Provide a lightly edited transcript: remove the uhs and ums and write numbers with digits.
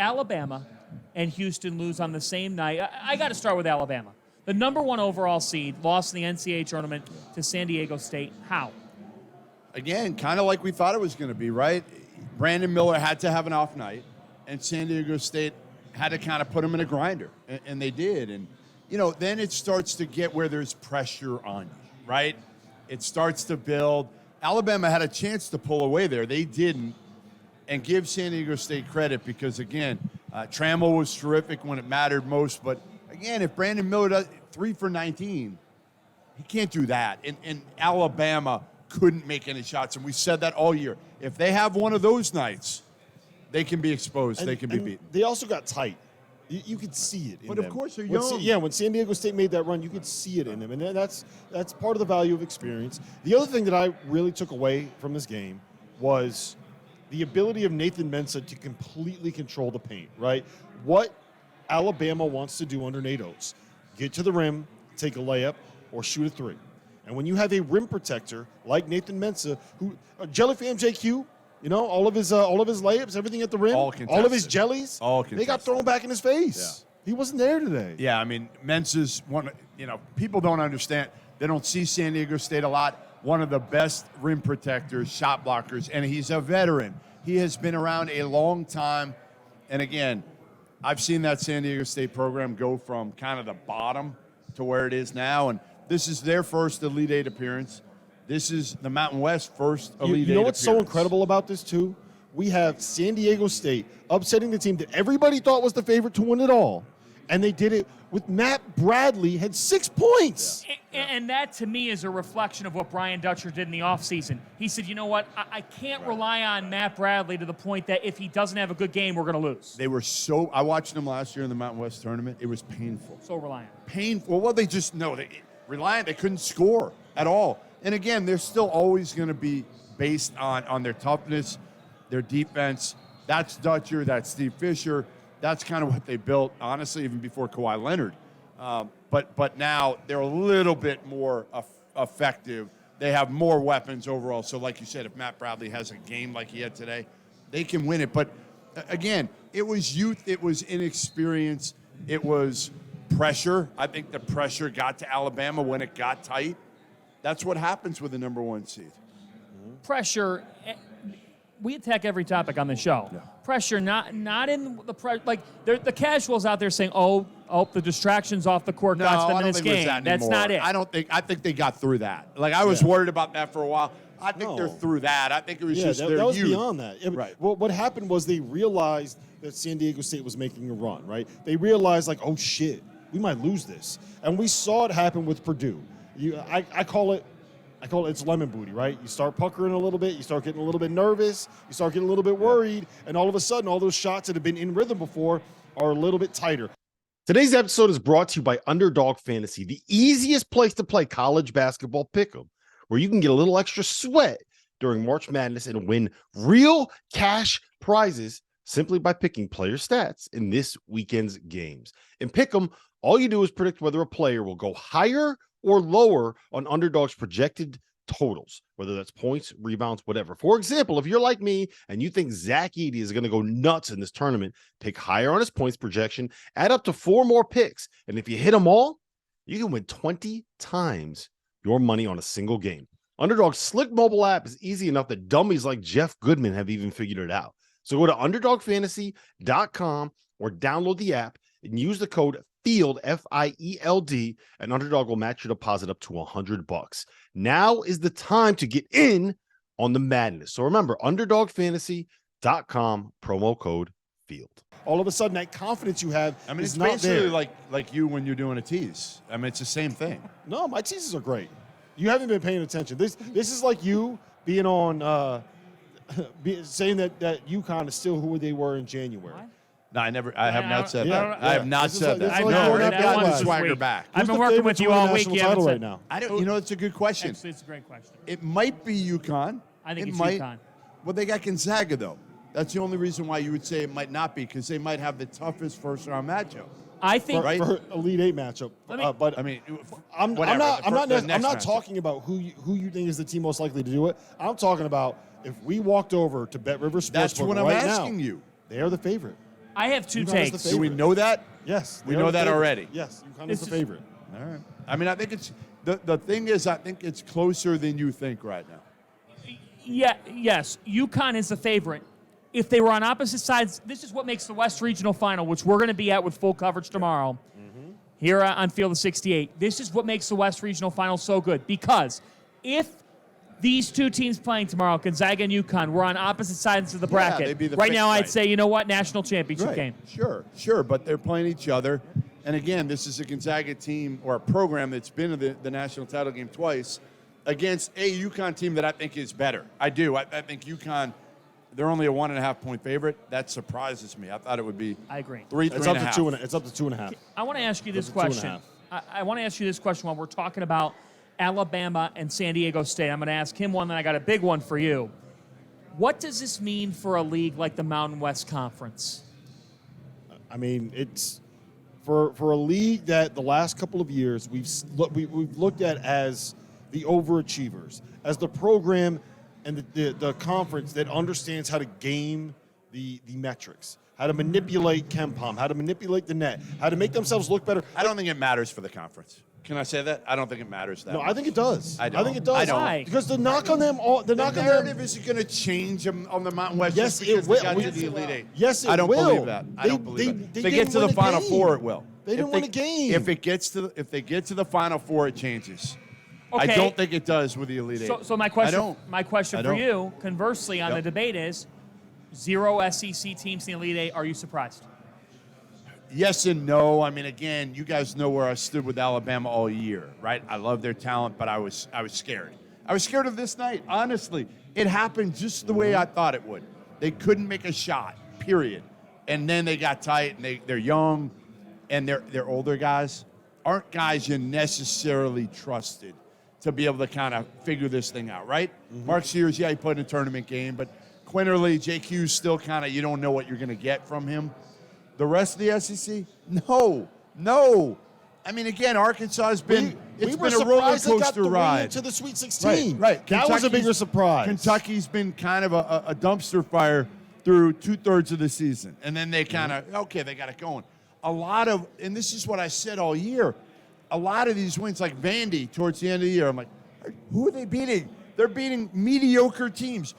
Alabama and Houston lose on the same night. I got to start with Alabama. The number 1 overall seed lost in the NCAA tournament to San Diego State. How? Again, kind of like we thought it was going to be, right? Brandon Miller had to have an off night, and San Diego State had to kind of put him in a grinder, and they did. And, then it starts to get where there's pressure on you, right? It starts to build. Alabama had a chance to pull away there. They didn't. And give San Diego State credit because, again, Trammell was terrific when it mattered most. But, again, if Brandon Miller does 3 for 19, he can't do that. And Alabama couldn't make any shots. And we said that all year. If they have one of those nights, they can be exposed. They can be beaten. They also got tight. You could see it in them. But, of course, they're young. When San Diego State made that run, you could see it in them. And that's part of the value of experience. The other thing that I really took away from this game was the ability of Nathan Mensah to completely control the paint, right? What Alabama wants to do under Nate Oates, get to the rim, take a layup, or shoot a 3. And when you have a rim protector like Nathan Mensah, who Jellyfam JQ, all of his layups, everything at the rim, all of his jellies, they got thrown back in his face. Yeah. He wasn't there today. Yeah, I mean, Mensah's one. People don't understand. They don't see San Diego State a lot. One of the best rim protectors, shot blockers, and he's a veteran. He has been around a long time. And again, I've seen that San Diego State program go from kind of the bottom to where it is now. And this is their first Elite Eight appearance. This is the Mountain West first Elite Eight appearance. You know what's so incredible about this, too? We have San Diego State upsetting the team that everybody thought was the favorite to win it all. And they did it with Matt Bradley, had 6 points. Yeah. And that, to me, is a reflection of what Brian Dutcher did in the offseason. He said, you know what, I can't rely on Matt Bradley to the point that if he doesn't have a good game, we're going to lose. They were I watched them last year in the Mountain West tournament. It was painful. So reliant. Painful. Well, they reliant. They couldn't score at all. And again, they're still always going to be based on their toughness, their defense. That's Dutcher. That's Steve Fisher. That's kind of what they built, honestly, even before Kawhi Leonard. But now they're a little bit more effective. They have more weapons overall. So like you said, if Matt Bradley has a game like he had today, they can win it. But again, it was youth. It was inexperience. It was pressure. I think the pressure got to Alabama when it got tight. That's what happens with the number 1 seed. Pressure. We attack every topic on the show. Yeah. Pressure, not in the the casuals out there saying, "Oh, the distractions off the court got them in this game." That's not it. I think they got through that. I was worried about that for a while. I think they're through that. I think it was just their that was youth. Beyond that. Right. Well, what happened was they realized that San Diego State was making a run. Right. They realized oh shit, we might lose this, and we saw it happen with Purdue. I call it it's lemon booty, right? You start puckering a little bit, you start getting a little bit nervous, you start getting a little bit worried, and all of a sudden, all those shots that have been in rhythm before are a little bit tighter. Today's episode is brought to you by Underdog Fantasy, the easiest place to play college basketball pick'em, where you can get a little extra sweat during March Madness and win real cash prizes simply by picking player stats in this weekend's games. In pick'em, all you do is predict whether a player will go higher or lower on Underdog's projected totals, whether that's points, rebounds, whatever. For example, if you're like me and you think Zach Edey is going to go nuts in this tournament, pick higher on his points projection, add up to 4 more picks, and if you hit them all, you can win 20 times your money on a single game. Underdog's slick mobile app is easy enough that dummies like Jeff Goodman have even figured it out. So go to UnderdogFantasy.com or download the app and use the code FIELD, F-I-E-L-D, and Underdog will match your deposit up to $100. Now is the time to get in on the madness. So remember, UnderdogFantasy.com, promo code FIELD. All of a sudden, that confidence you have is not there. It's basically like you when you're doing a tease. I mean, it's the same thing. No, my teases are great. You haven't been paying attention. This is like you being on saying that UConn is still who they were in January. What? No, I have not said that. I have not said that. I know. I've got the swagger back. I've been working with you all week. Right now. It's a good question. Actually, it's a great question. It might be UConn. I think it's UConn. Well, they got Gonzaga, though. That's the only reason why you would say it might not be, because they might have the toughest first-round matchup. I think for Elite Eight matchup. But I mean, I'm not talking about who you think is the team most likely to do it. I'm talking about if we walked over to Bet River Sportsbook that's what I'm asking you. They are the favorite. I have two UConn is the takes. favorite. Do we know that? Yes. We they know are the that favorite. already. Yes, UConn This is the is- favorite. All right. I mean, I think it's the thing is, I think it's closer than you think right now. Yeah, yes, UConn is the favorite. If they were on opposite sides, this is what makes the West Regional Final, which we're going to be at with full coverage tomorrow, here on Field of 68. This is what makes the West Regional Final so good, because if these two teams playing tomorrow, Gonzaga and UConn, were on opposite sides of the bracket, they'd be the right now I'd right. say, you know what, national championship game. Sure, but they're playing each other. And again, this is a Gonzaga team or a program that's been to the national title game twice against a UConn team that I think is better. I do. I think UConn, they're only a 1.5 point favorite. That surprises me. I thought it would be I agree. three It's and up a to half. 2.5. It's up to 2.5. I want to ask you this Those are 2.5. question. I want to ask you this question while we're talking about Alabama and San Diego State. I'm going to ask him one, then I got a big one for you. What does this mean for a league like the Mountain West Conference? I mean, it's for a league that the last couple of years we've looked at as the overachievers, as the program and the conference that understands how to game the metrics, how to manipulate KenPom, how to manipulate the net, how to make themselves look better. I don't think it matters for the conference. Can I say that? I don't think it matters that No, much. I think it does. I don't. think it does. I don't. Why? Because the knock on them, the knock on narrative them. isn't going to change on the Mountain West. Yes, just because it will. They got We- to the Elite Eight. Yes, it I don't will. believe that. I don't believe that. they If they get didn't to the win a Final game. Four, it will. They didn't win a game. If they get to the Final Four, it changes. Okay. I don't think it does with the Elite Eight. So my I question, don't. my question I for don't. you, conversely, on Yep. the debate is, 0 SEC teams in the Elite Eight. Are you surprised? Yes and no. I mean, again, you guys know where I stood with Alabama all year, right? I love their talent, but I was scared. I was scared of this night, honestly. It happened just the way I thought it would. They couldn't make a shot, period. And then they got tight, and they're young, and they're older guys. Aren't guys you necessarily trusted to be able to kind of figure this thing out, right? Mark Sears, yeah, he played in a tournament game, but Quinterly, JQ's still kind of, you don't know what you're going to get from him. The rest of the SEC, no. I mean, again, Arkansas has been we were been a roller surprised they got coaster the way ride into the Sweet 16. Right. That was a bigger Kentucky's- surprise. Kentucky's been kind of a dumpster fire through 2/3 of the season, and then they kind of they got it going. A lot of, and this is what I said all year. A lot of these wins, like Vandy, towards the end of the year, I'm like, who are they beating? They're beating mediocre teams.